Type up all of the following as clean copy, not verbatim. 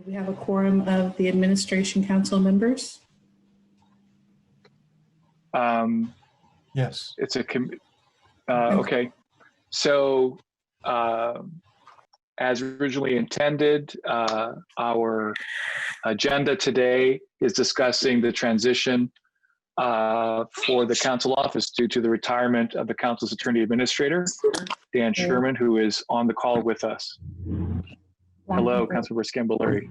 We have a quorum of the administration council members. Yes. It's a okay. So as originally intended, our agenda today is discussing the transition for the council office due to the retirement of the council's attorney administrator, Dan Sherman, who is on the call with us. Hello, Councilmember Scambolari.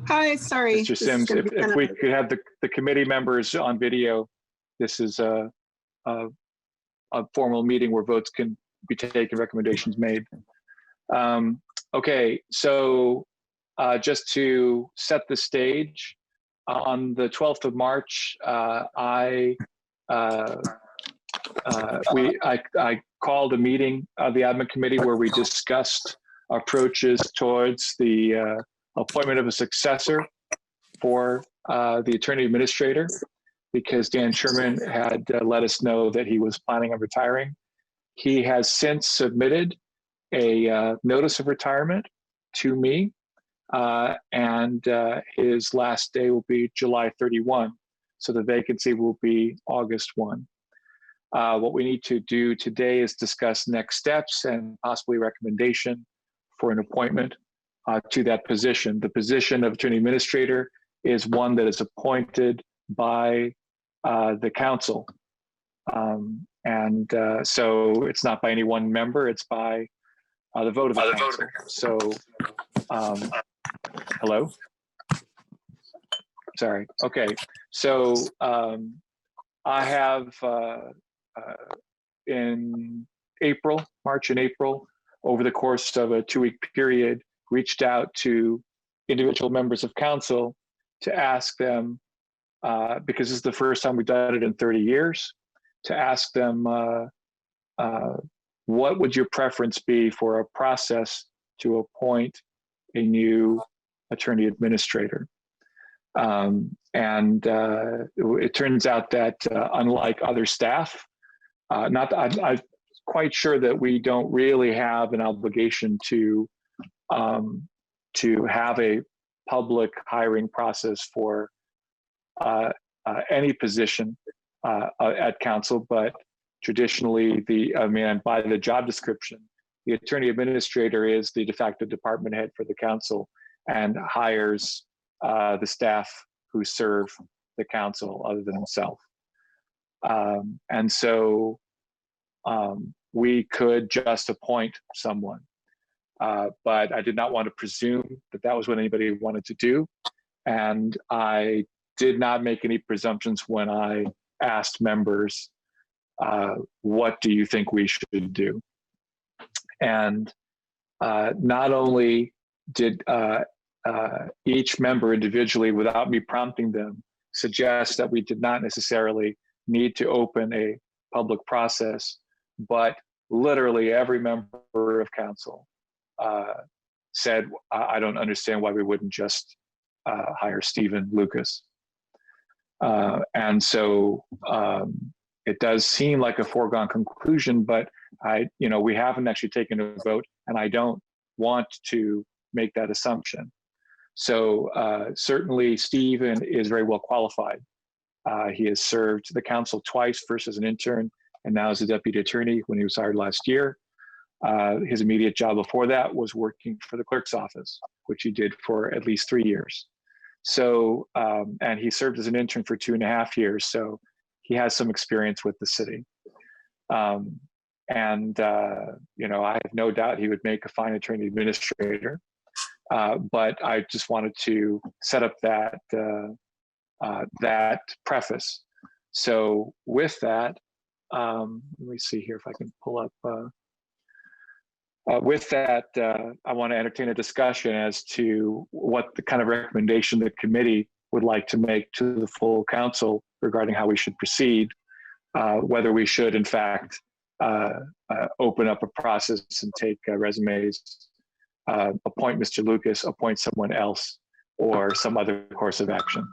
Hi, sorry. Mr. Sims, if we could have the committee members on video, this is a formal meeting where votes can be taken, recommendations made. Okay, so just to set the stage, on the 12th of March, I called a meeting of the admin committee where we discussed approaches towards the appointment of a successor for the attorney administrator, because Dan Sherman had let us know that he was planning on retiring. He has since submitted a notice of retirement to me, and his last day will be July 31. So the vacancy will be August 1. What we need to do today is discuss next steps and possibly recommendation for an appointment to that position. The position of attorney administrator is one that is appointed by the council. So it's not by any one member, it's by the vote of the council. So, hello? Sorry, okay. So I have in April, March and April, over the course of a 2-week period, reached out to individual members of council to ask them, because this is the first time we've done it in 30 years, to ask them what would your preference be for a process to appoint a new attorney administrator. It turns out that unlike other staff, I'm quite sure that we don't really have an obligation to have a public hiring process for any position at council, but traditionally by the job description, the attorney administrator is the de facto department head for the council and hires the staff who serve the council other than himself. We could just appoint someone, but I did not want to presume that that was what anybody wanted to do. And I did not make any presumptions when I asked members, what do you think we should do? And not only did each member individually, without me prompting them, suggest that we did not necessarily need to open a public process, but literally every member of council said, I don't understand why we wouldn't just hire Stephen Lucas. It does seem like a foregone conclusion, but we haven't actually taken a vote, and I don't want to make that assumption. So certainly Stephen is very well qualified. He has served the council twice, first as an intern and now as a deputy attorney when he was hired last year. His immediate job before that was working for the clerk's office, which he did for at least 3 years. So, and he served as an intern for 2.5 years. So he has some experience with the city. I have no doubt he would make a fine attorney administrator. But I just wanted to set up that preface. So with that, let me see here if I can pull up. With that, I want to entertain a discussion as to what the kind of recommendation the committee would like to make to the full council regarding how we should proceed, whether we should, in fact, open up a process and take resumes, appoint Mr. Lucas, appoint someone else, or some other course of action.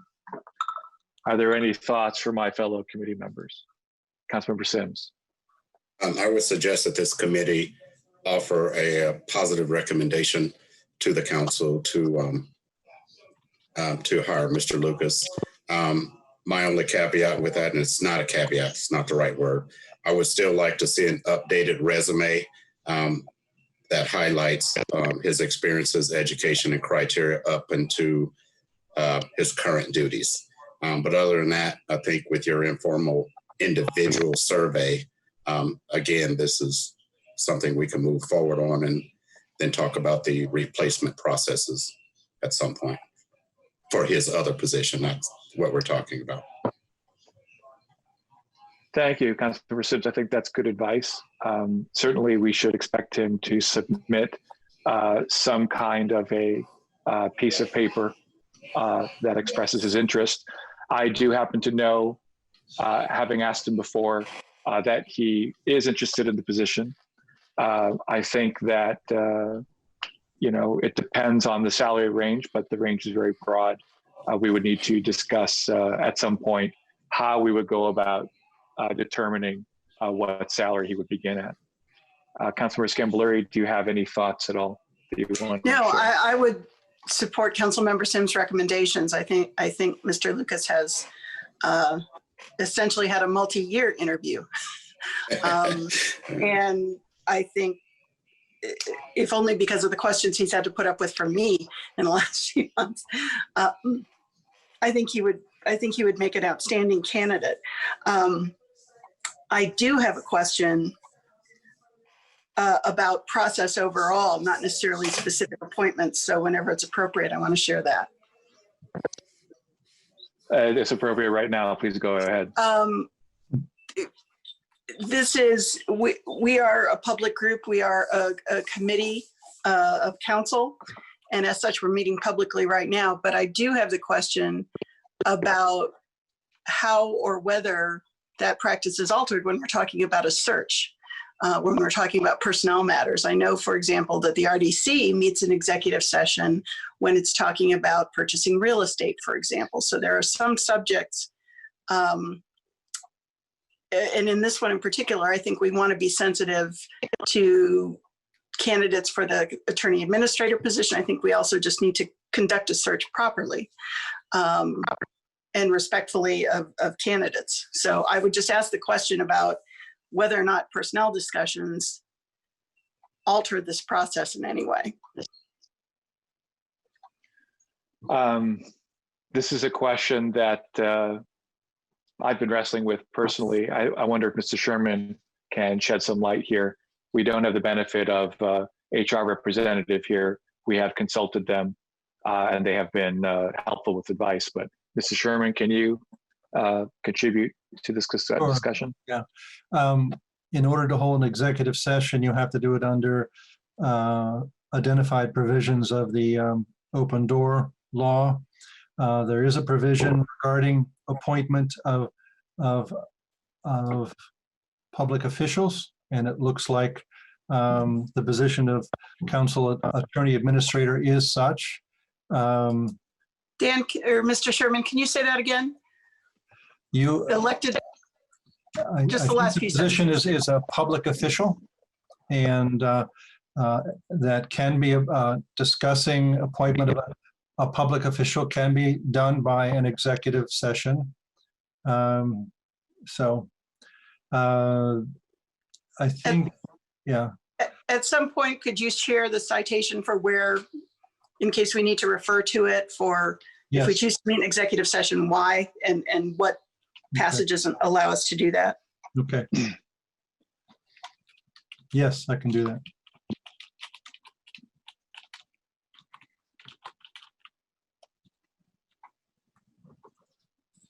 Are there any thoughts from my fellow committee members? Councilmember Sims. I would suggest that this committee offer a positive recommendation to the council to to hire Mr. Lucas. My only caveat with that, and it's not a caveat, it's not the right word. I would still like to see an updated resume that highlights his experiences, education, and criteria up into his current duties. But other than that, I think with your informal individual survey, again, this is something we can move forward on and then talk about the replacement processes at some point for his other position. That's what we're talking about. Thank you, Councilmember Sims. I think that's good advice. Certainly, we should expect him to submit some kind of a piece of paper that expresses his interest. I do happen to know, having asked him before, that he is interested in the position. I think that, it depends on the salary range, but the range is very broad. We would need to discuss at some point how we would go about determining what salary he would begin at. Councilmember Scamboluri, do you have any thoughts at all that you want to No, share? I would support Councilmember Sims' recommendations. I think Mr. Lucas has essentially had a multi-year interview. And I think, if only because of the questions he's had to put up with from me in the last few months, I think he would make an outstanding candidate. I do have a question about process overall, not necessarily specific appointments. So whenever it's appropriate, I want to share that. It's appropriate right now. Please go ahead. We are a public group. We are a committee of council. And as such, we're meeting publicly right now. But I do have the question about how or whether that practice is altered when we're talking about a search, when we're talking about personnel matters. I know, for example, that the RDC meets an executive session when it's talking about purchasing real estate, for example. So there are some subjects, and in this one in particular, I think we want to be sensitive to candidates for the attorney administrator position. I think we also just need to conduct a search properly and respectfully of candidates. So I would just ask the question about whether or not personnel discussions alter this process in any way. This is a question that I've been wrestling with personally. I wonder if Mr. Sherman can shed some light here. We don't have the benefit of HR representative here. We have consulted them and they have been helpful with advice. But Mr. Sherman, can you contribute to this discussion? Yeah. In order to hold an executive session, you have to do it under identified provisions of the open door law. There is a provision regarding appointment of public officials, and it looks like the position of council attorney administrator is such. Dan or Mr. Sherman, can you say that again? You elected, just the last piece. The position is a public official, and that can be discussing appointment of a public official can be done by an executive session. So I think, yeah. At some point, could you share the citation for where, in case we need to refer to it for, Yes. if we choose to meet an executive session, why and what passages allow us to do that? Okay. Yes, I can do that.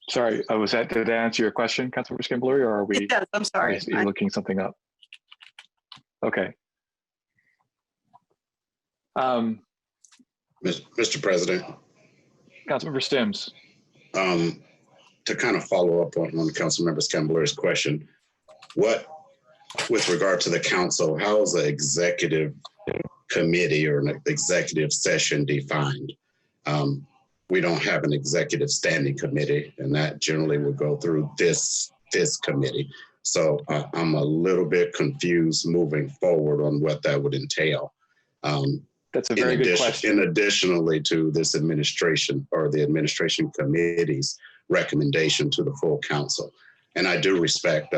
Sorry, did I answer your question, Councilmember Scamboluri, or are we? It does, I'm sorry. Are you looking something up? Okay. Mr. President. Councilmember Stims. To kind of follow up on Councilmember Scamboluri's question, what, with regard to the council, how is the executive committee or an executive session defined? We don't have an executive standing committee, and that generally will go through this committee. So I'm a little bit confused moving forward on what that would entail. That's a very good question. In additionally to this administration or the administration committee's recommendation to the full council. And I do respect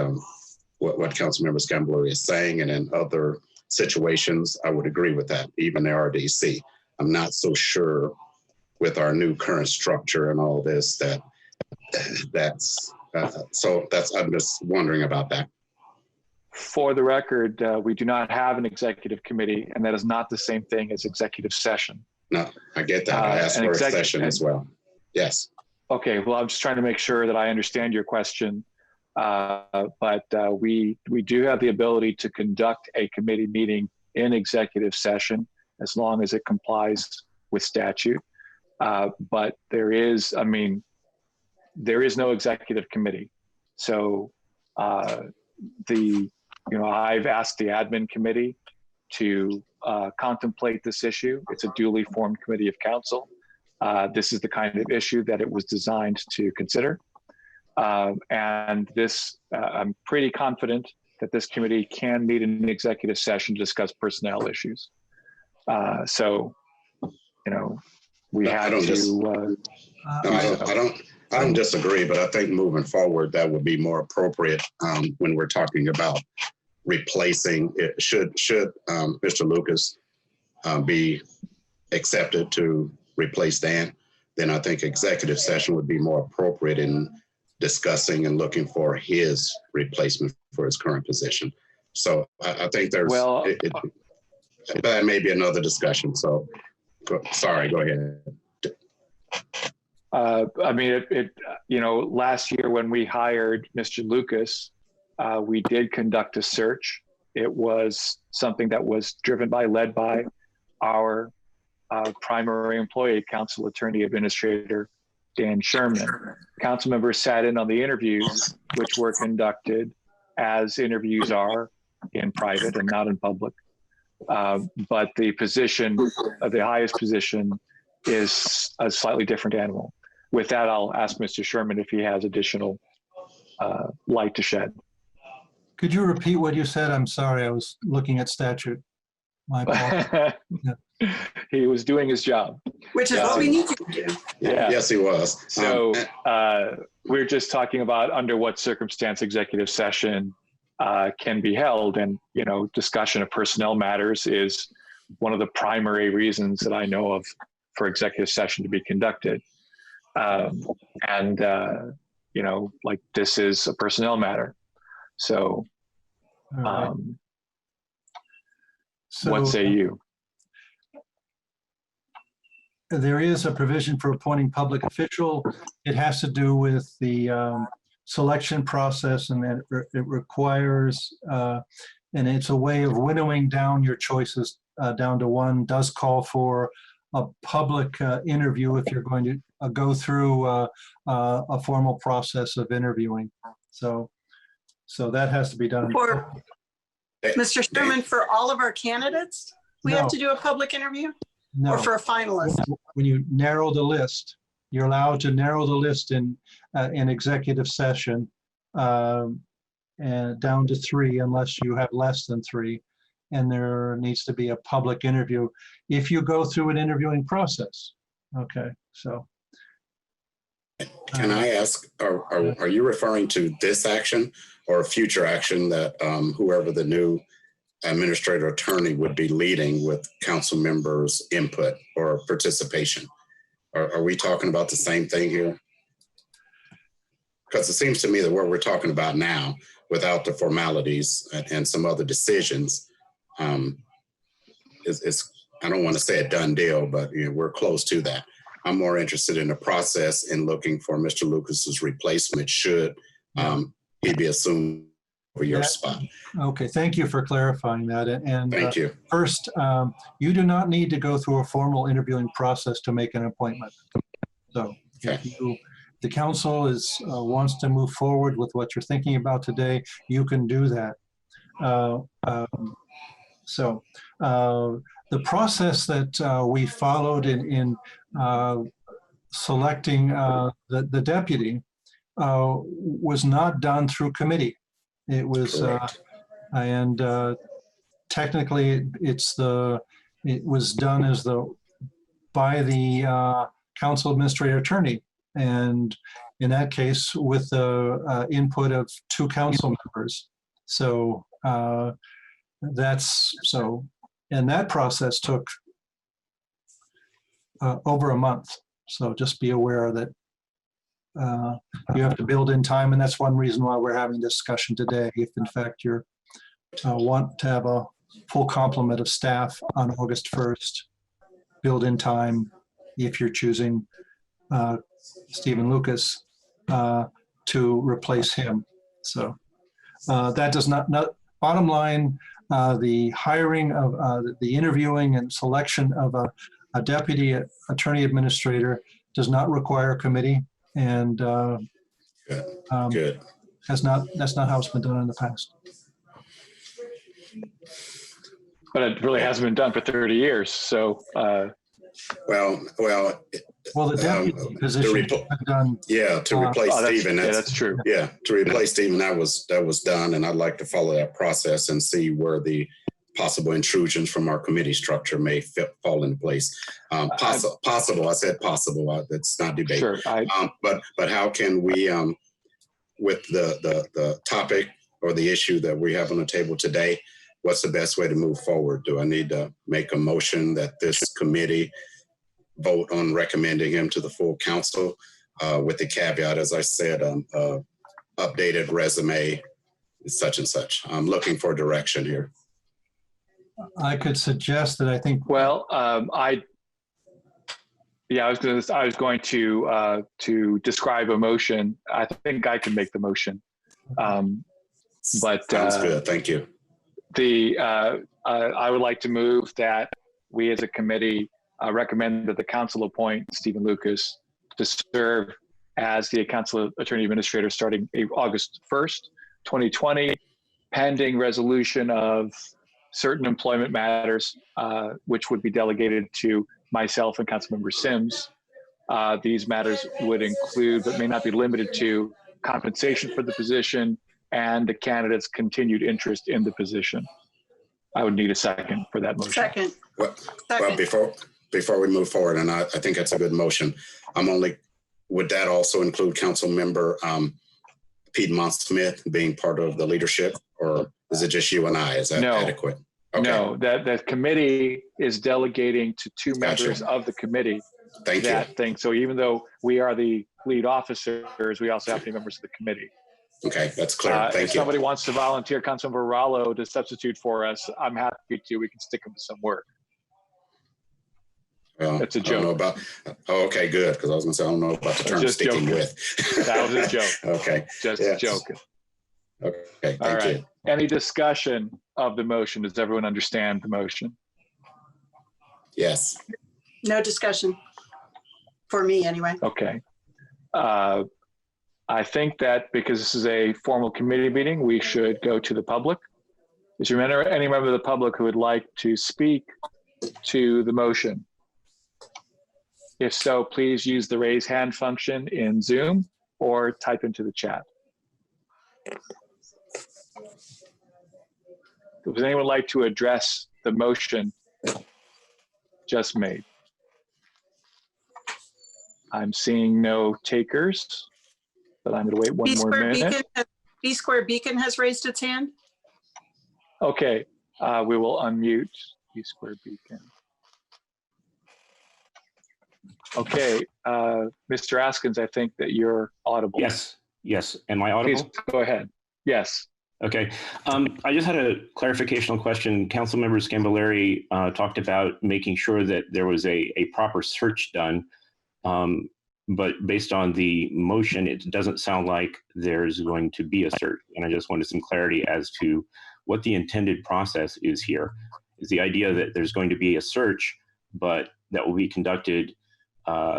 what Councilmember Scambler is saying, and in other situations, I would agree with that, even the RDC. I'm not so sure with our new current structure and all this I'm just wondering about that. For the record, we do not have an executive committee, and that is not the same thing as executive session. No, I get that. I asked for a session as well. Yes. Okay, well, I'm just trying to make sure that I understand your question. But we do have the ability to conduct a committee meeting in executive session as long as it complies with statute. But there is no executive committee. So I've asked the admin committee to contemplate this issue. It's a duly formed committee of council. This is the kind of issue that it was designed to consider. And this, I'm pretty confident that this committee can meet in an executive session to discuss personnel issues. We have to. I don't disagree, but I think moving forward, that would be more appropriate when we're talking about replacing it. Should Mr. Lucas be accepted to replace Dan, then I think executive session would be more appropriate in discussing and looking for his replacement for his current position. So I think there's, that may be another discussion. So sorry, go ahead. Last year when we hired Mr. Lucas, we did conduct a search. It was something that was led by our primary employee, council attorney administrator, Dan Sherman. Council members sat in on the interviews, which were conducted as interviews are, in private and not in public. But the position, the highest position, is a slightly different animal. With that, I'll ask Mr. Sherman if he has additional light to shed. Could you repeat what you said? I'm sorry, I was looking at statute. My apologies. Yeah. He was doing his job. Which is what we need to do. Yeah. Yes, he was. So we're just talking about under what circumstance executive session can be held. And, discussion of personnel matters is one of the primary reasons that I know of for executive session to be conducted. This is a personnel matter. So, Right. What say you? There is a provision for appointing public official. It has to do with the selection process, and that it requires, and it's a way of winnowing down your choices down to one. Does call for a public interview if you're going to go through a formal process of interviewing. So that has to be done. For Mr. Sherman, for all of our candidates, we have No. to do a public interview? No. Or for a finalist? When you narrow the list, you're allowed to narrow the list in executive session and down to 3 unless you have less than 3. And there needs to be a public interview if you go through an interviewing process. Okay, so. Can I ask, are you referring to this action or future action that whoever the new administrator attorney would be leading with council members' input or participation? Are we talking about the same thing here? Because it seems to me that what we're talking about now, without the formalities and some other decisions, is I don't want to say a done deal, but we're close to that. I'm more interested in the process in looking for Mr. Lucas's replacement should he be assumed for your spot. Okay, thank you for clarifying that. And Thank you. first, you do not need to go through a formal interviewing process to make an appointment. So if the council wants to move forward with what you're thinking about today, you can do that. The process that we followed in selecting the deputy was not done through committee. It was, Correct. and technically it's the it was done by the council administrator attorney. And in that case, with the input of 2 council members. So and that process took over a month. So just be aware that you have to build in time, and that's one reason why we're having this discussion today. If in fact you want to have a full complement of staff on August 1st, build in time if you're choosing Stephen Lucas to replace him. So that does not, bottom line, the hiring of the interviewing and selection of a deputy attorney administrator does not require a committee, and Good. that's not how it's been done in the past. But it really hasn't been done for 30 years. So, Well, The deputy position has been done. yeah, to replace Stephen. that's true. Yeah, to replace Stephen, that was done, and I'd like to follow that process and see where the possible intrusions from our committee structure may fall into place. Possible. I said possible. That's not debate. Sure. But how can we, with the topic or the issue that we have on the table today, what's the best way to move forward? Do I need to make a motion that this committee vote on recommending him to the full council with the caveat, as I said, updated resume, such and such? I'm looking for direction here. I could suggest that I think. Well, I was going to describe a motion. I think I can make the motion. But Sounds good. Thank you. I would like to move that we as a committee recommend that the council appoint Stephen Lucas to serve as the council attorney administrator starting August 1st, 2020, pending resolution of certain employment matters, which would be delegated to myself and Councilmember Sims. These matters would include, but may not be limited to, compensation for the position and the candidate's continued interest in the position. I would need a second for that motion. Second. Well, Second. before we move forward, and I think that's a good motion, would that also include Councilmember Piedmont Smith being part of the leadership, or is it just you and I? Is that adequate? Okay. No, that committee is delegating to 2 members of the committee that thing. So even though we are the lead officers, we also have to be members of the committee. Okay, that's clear. Thank you. If somebody wants to volunteer Councilmember Rallo to substitute for us, I'm happy to. We can stick him to some work. Well, That's a joke. I don't know about, okay, good, because I was going to say, I don't know about the term Just sticking joking. with. That was a joke. Okay. Just Yes. joking. Okay, All thank right. you. Any discussion of the motion? Does everyone understand the motion? Yes. No discussion. For me, anyway. Okay. I think that because this is a formal committee meeting, we should go to the public. Is there any member of the public who would like to speak to the motion? If so, please use the raise hand function in Zoom or type into the chat. Does anyone like to address the motion just made? I'm seeing no takers, but I'm going to wait one more minute. B Square Beacon has raised its hand. Okay, we will unmute B Square Beacon. Okay, Mr. Askins, I think that you're audible. Yes. Am I audible? Please go ahead. Yes. Okay. I just had a clarificational question. Councilmember Scambolari talked about making sure that there was a proper search done. But based on the motion, it doesn't sound like there's going to be a search. And I just wanted some clarity as to what the intended process is here. Is the idea that there's going to be a search, but that will be conducted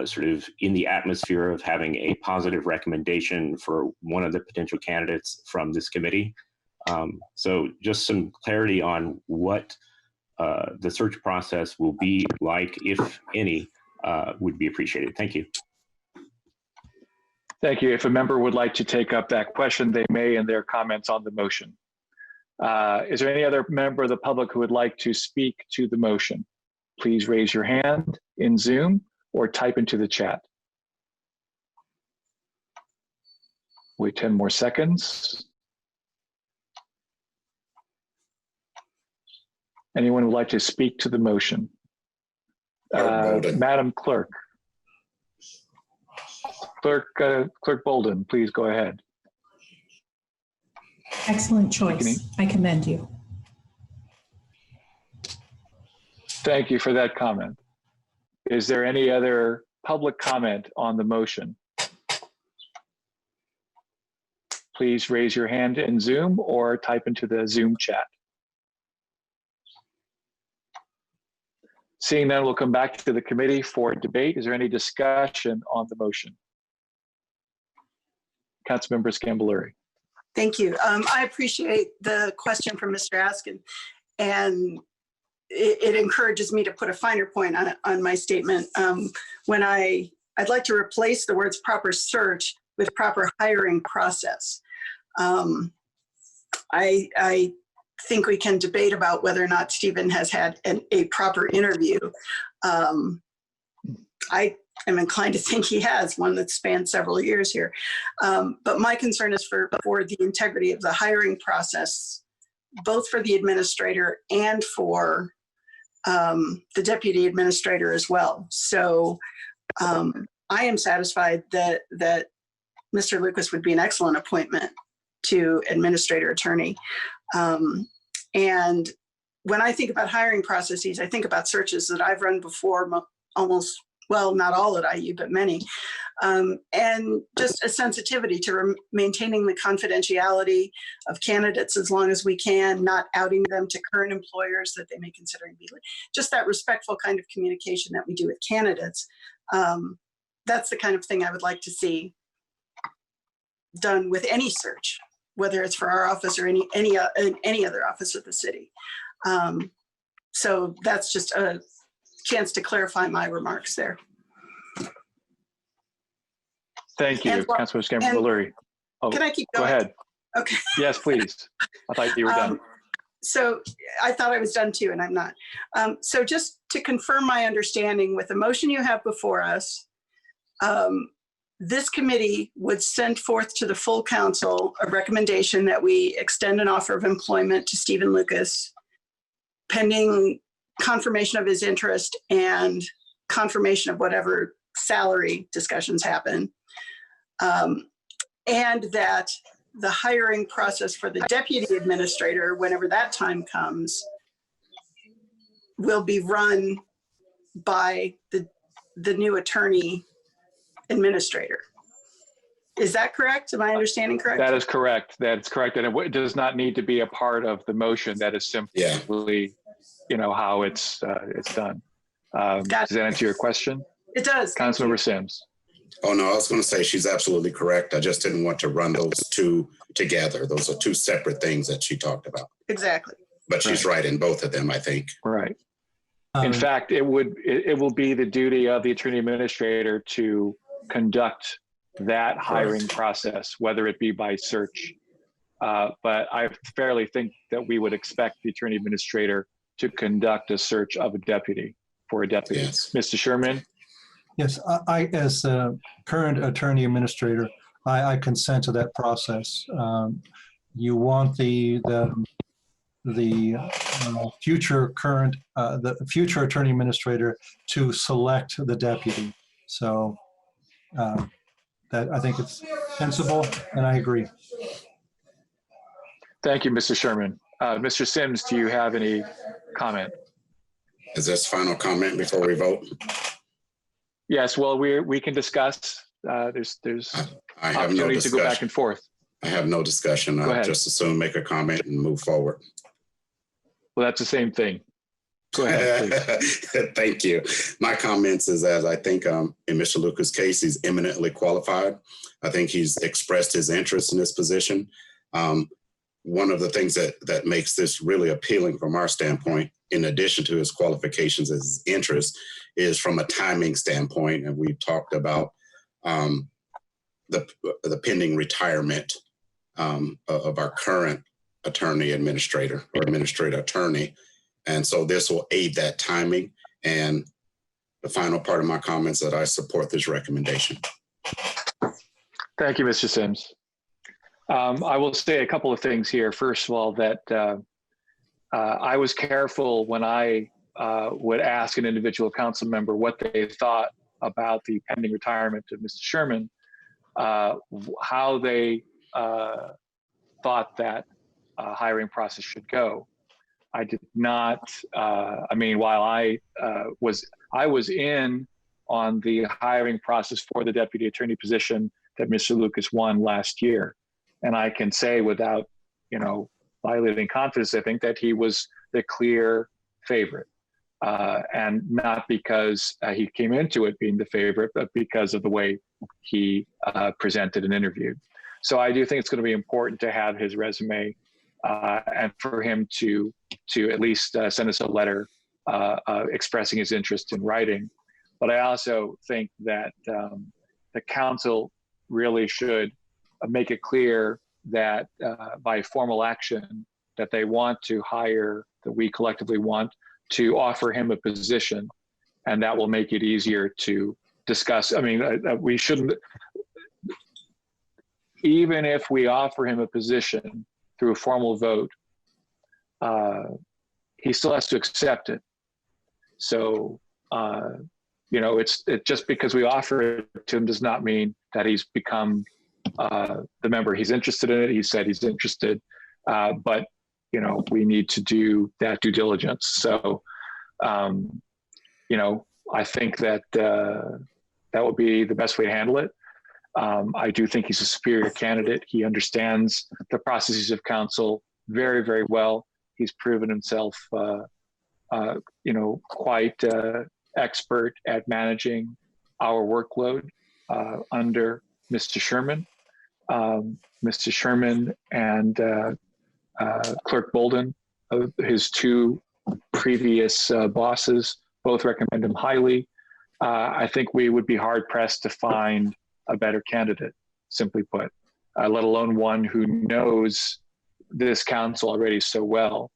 sort of in the atmosphere of having a positive recommendation for one of the potential candidates from this committee? So just some clarity on what the search process will be like, if any, would be appreciated. Thank you. Thank you. If a member would like to take up that question, they may in their comments on the motion. Is there any other member of the public who would like to speak to the motion? please raise your hand in Zoom or type into the chat. Wait 10 more seconds. Anyone would like to speak to the motion? Bolden. Madam Clerk. Clerk Bolden, please go ahead. Excellent choice. I commend you. Thank you for that comment. Is there any other public comment on the motion? Please raise your hand in Zoom or type into the Zoom chat. Seeing none, we'll come back to the committee for debate. Is there any discussion on the motion? Councilmember Scambaluri. Thank you. I appreciate the question from Mr. Askin, and it encourages me to put a finer point on my statement. When I'd like to replace the words proper search with proper hiring process. I think we can debate about whether or not Stephen has had a proper interview. I am inclined to think he has, one that spanned several years here. But my concern is for the integrity of the hiring process, both for the administrator and for the deputy administrator as well. So I am satisfied that Mr. Lucas would be an excellent appointment to administrator attorney. And when I think about hiring processes, I think about searches that I've run before, almost, well, not all at IU, but many. And just a sensitivity to maintaining the confidentiality of candidates as long as we can, not outing them to current employers that they may consider to be, just that respectful kind of communication that we do with candidates. That's the kind of thing I would like to see done with any search, whether it's for our office or any other office of the city. So that's just a chance to clarify my remarks there. Thank you, Councilor Scambaluri. Oh, can I keep going? Go ahead. Okay. Yes, please. I thought you were done. So I thought I was done too, and I'm not. So just to confirm my understanding, with the motion you have before us, this committee would send forth to the full council a recommendation that we extend an offer of employment to Stephen Lucas, pending confirmation of his interest and confirmation of whatever salary discussions happen. And that the hiring process for the deputy administrator, whenever that time comes, will be run by the new attorney administrator. Is that correct? Am I understanding correct? That is correct. That's correct. And it does not need to be a part of the motion. That is simply, how it's done. Does that answer your question? It does. Councilmember Sims. Oh, no, I was going to say she's absolutely correct. I just didn't want to run those two together. Those are two separate things that she talked about. Exactly. But she's right in both of them, I think. Right. In fact, it will be the duty of the attorney administrator to conduct that hiring process, whether it be by search. But I fairly think that we would expect the attorney administrator to conduct a search of a deputy for a deputy. Yes. Mr. Sherman? Yes, I as a current attorney administrator, I consent to that process. You want the future attorney administrator to select the deputy. So that I think it's sensible, and I agree. Thank you, Mr. Sherman. Mr. Sims, do you have any comment? Is this final comment before we vote? Yes, well, we can discuss. There's I have no opportunity to go back discussion. and forth. I have no discussion. I'll just as soon make a comment and move forward. Well, that's the same thing. Go ahead, please. Thank you. My comments is, as I think in Mr. Lucas' case, he's eminently qualified. I think he's expressed his interest in this position. One of the things that makes this really appealing from our standpoint, in addition to his qualifications as his interest, is from a timing standpoint. And we've talked about the pending retirement of our current attorney administrator or administrator attorney. And so this will aid that timing. And the final part of my comments that I support this recommendation. Thank you, Mr. Sims. I will say a couple of things here. First of all, that I was careful when I would ask an individual council member what they thought about the pending retirement of Mr. Sherman, how they thought that hiring process should go. I did not, I mean, while I was in on the hiring process for the deputy attorney position that Mr. Lucas won last year. And I can say without, violating confidence, I think that he was the clear favorite. And not because he came into it being the favorite, but because of the way he presented and interviewed. So I do think it's going to be important to have his resume and for him to at least send us a letter expressing his interest in writing. But I also think that the council really should make it clear that by formal action that they want to hire, that we collectively want to offer him a position, and that will make it easier to discuss. I mean, we shouldn't, even if we offer him a position through a formal vote, he still has to accept it. So, it's just because we offer it to him does not mean that he's become the member. He's interested in it. He said he's interested, but we need to do that due diligence. So, I think that that would be the best way to handle it. I do think he's a superior candidate. He understands the processes of council very, very well. He's proven himself, quite expert at managing our workload under Mr. Sherman. Mr. Sherman and Clerk Bolden, his two previous bosses, both recommend him highly. I think we would be hard pressed to find a better candidate, simply put, let alone one who knows this council already so well.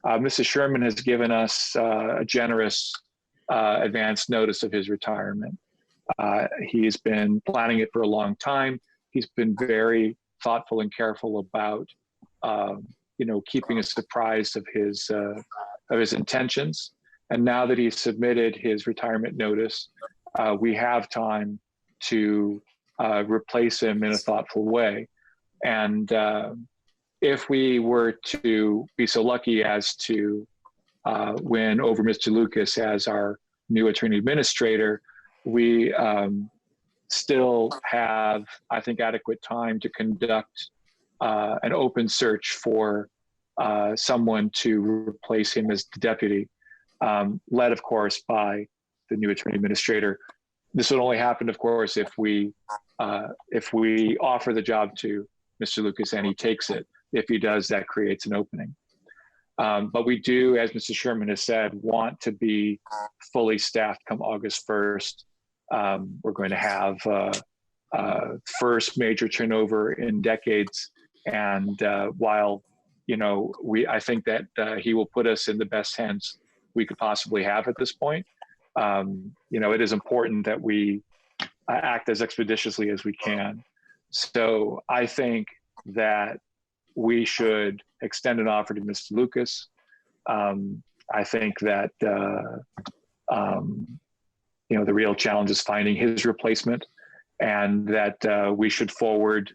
Mr. Sherman has given us a generous advance notice of his retirement. He's been planning it for a long time. He's been very thoughtful and careful about, keeping us apprised of his intentions. And now that he's submitted his retirement notice, we have time to replace him in a thoughtful way. And if we were to be so lucky as to win over Mr. Lucas as our new attorney administrator, we still have, I think, adequate time to conduct an open search for someone to replace him as the deputy, led, of course, by the new attorney administrator. This would only happen, of course, if we offer the job to Mr. Lucas and he takes it. If he does, that creates an opening. But we do, as Mr. Sherman has said, want to be fully staffed come August 1st. We're going to have first major turnover in decades. And while, I think that he will put us in the best hands we could possibly have at this point, it is important that we act as expeditiously as we can. So I think that we should extend an offer to Mr. Lucas. I think that, the real challenge is finding his replacement, and that we should forward,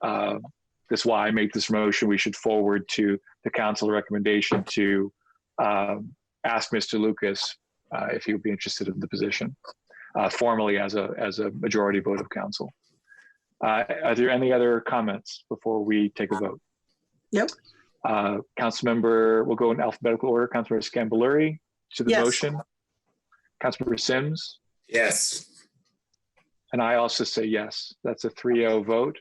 that's why I make this motion, we should forward to the council recommendation to ask Mr. Lucas if he would be interested in the position, formally as a majority vote of council. Are there any other comments before we take a vote? Nope. Councilmember, we'll go in alphabetical order. Councilmember Scambolari to the Yes. motion. Councilmember Sims. Yes. And I also say yes. That's a 3-0 vote.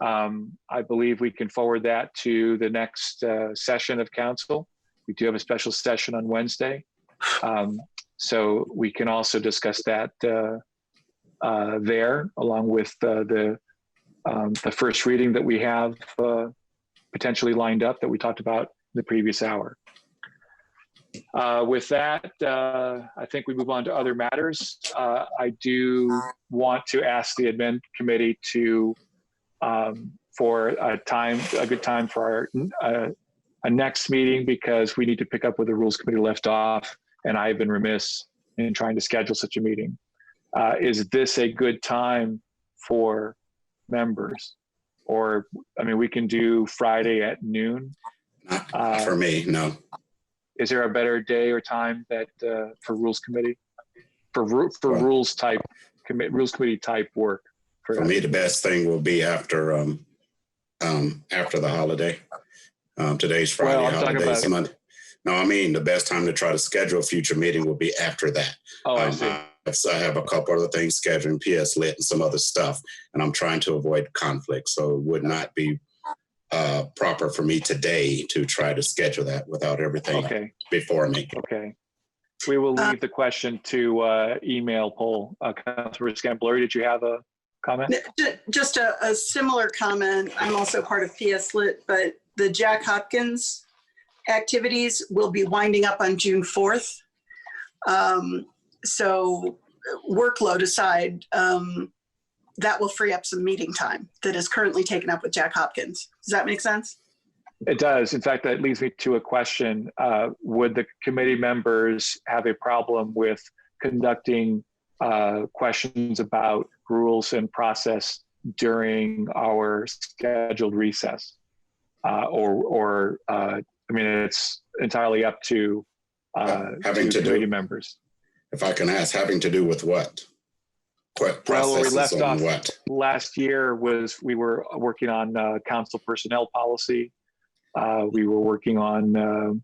I believe we can forward that to the next session of council. We do have a special session on Wednesday. So we can also discuss that there, along with the first reading that we have potentially lined up that we talked about in the previous hour. With that, I think we move on to other matters. I do want to ask the admin committee to for a good time for our next meeting, because we need to pick up where the rules committee left off, and I have been remiss in trying to schedule such a meeting. Is this a good time for members? Or, I mean, we can do Friday at noon. Not for me, no. Is there a better day or time that for rules committee, for rules committee type work? For me, the best thing will be after the holiday. Today's Friday, Well, I'm talking holidays about- Monday. No, I mean, the best time to try to schedule a future meeting will be after that. Oh, I see. I have a couple other things scheduled in PS Lit and some other stuff, and I'm trying to avoid conflict. So it would not be proper for me today to try to schedule that without everything before me. Okay. We will leave the question to email poll. Councilor Scambluri, did you have a comment? Just a similar comment. I'm also part of PS Lit, but the Jack Hopkins activities will be winding up on June 4th. So workload aside, that will free up some meeting time that is currently taken up with Jack Hopkins. Does that make sense? It does. In fact, that leads me to a question. Would the committee members have a problem with conducting questions about rules and process during our scheduled recess? I mean, it's entirely up to committee members. If I can ask, having to do with what? What Well, where we processes left on off what? last year was we were working on council personnel policy. We were working on.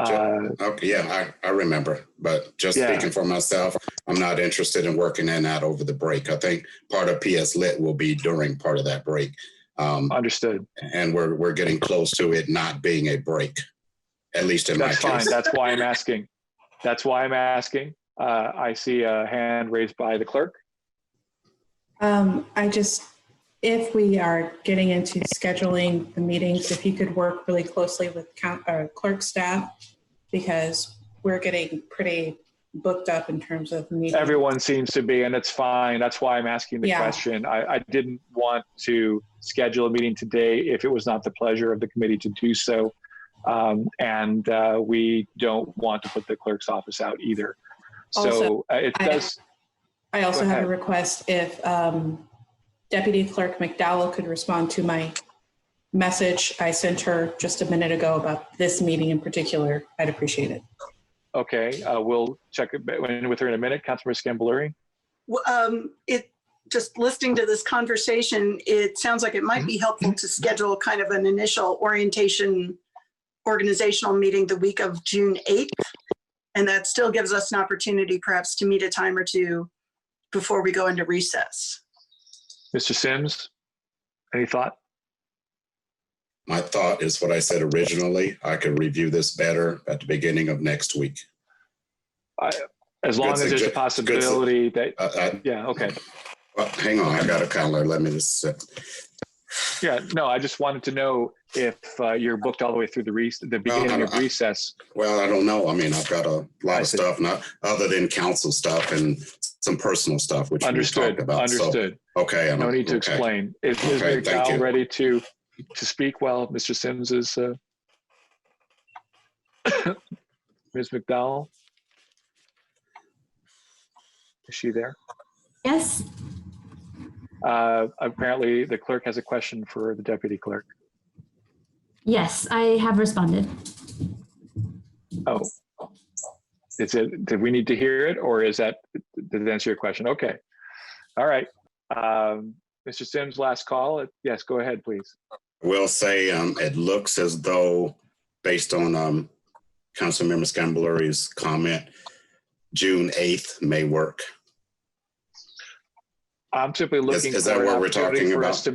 Okay, yeah, I remember. But just speaking for myself, I'm not interested in working in that over the break. I think part of PS Lit will be during part of that break. Understood. And we're getting close to it not being a break, at least in my case. That's fine. That's why I'm asking. I see a hand raised by the clerk. If we are getting into scheduling the meetings, if you could work really closely with clerk staff, because we're getting pretty booked up in terms of meetings. Everyone seems to be, and it's fine. That's why I'm asking the question. I didn't want to schedule a meeting today if it was not the pleasure of the committee to do so. And we don't want to put the clerk's office out either. So it does. I also have a request. If Deputy Clerk McDowell could respond to my message I sent her just a minute ago about this meeting in particular, I'd appreciate it. Okay, we'll check in with her in a minute. Councilor Scambluri. Just listening to this conversation, it sounds like it might be helpful to schedule kind of an initial organizational meeting the week of June 8th. And that still gives us an opportunity perhaps to meet a time or two before we go into recess. Mr. Sims, any thought? My thought is what I said originally. I could review this better at the beginning of next week. As long as there's a possibility that, yeah, okay. Well, hang on, I got a calendar. Let me just sit. Yeah, no, I just wanted to know if you're booked all the way through the beginning of recess. Well, I don't know. I mean, I've got a lot of stuff, not other than council stuff and some personal stuff, which we talked about. Understood. So, okay. No need to explain. Is Ms. McDowell ready to speak while Mr. Sims is? Ms. McDowell? Is she there? Yes. Apparently the clerk has a question for the deputy clerk. Yes, I have responded. Oh, did we need to hear it, or did it answer your question? Okay. All right. Mr. Sims, last call. Yes, go ahead, please. I will say it looks as though, based on Councilmember Scambluri's comment, June 8th may work. I'm simply looking is that what we're talking about?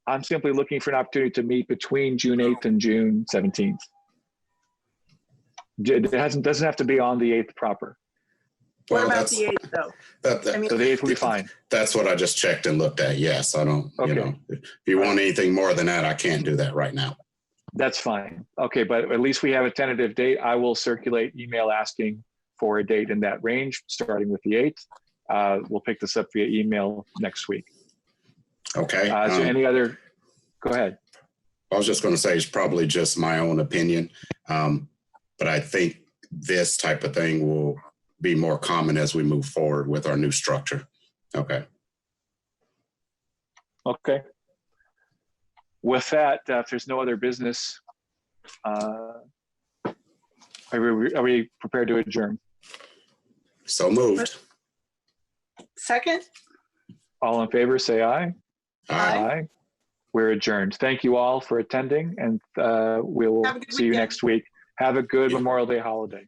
I'm simply looking for an opportunity to meet between June 8th and June 17th. It doesn't have to be on the 8th proper. What about the 8th though? So the 8th will be fine. That's what I just checked and looked at. Yes, I don't, okay. if you want anything more than that, I can't do that right now. That's fine. Okay, but at least we have a tentative date. I will circulate email asking for a date in that range, starting with the 8th. We'll pick this up via email next week. Okay. Is there any other? Go ahead. I was just going to say it's probably just my own opinion, but I think this type of thing will be more common as we move forward with our new structure. Okay. Okay. With that, if there's no other business, are we prepared to adjourn? So moved. Second? All in favor, say aye. Aye. We're adjourned. Thank you all for attending, and we will Have a good see you weekend. next week. Have a good Memorial Day holiday.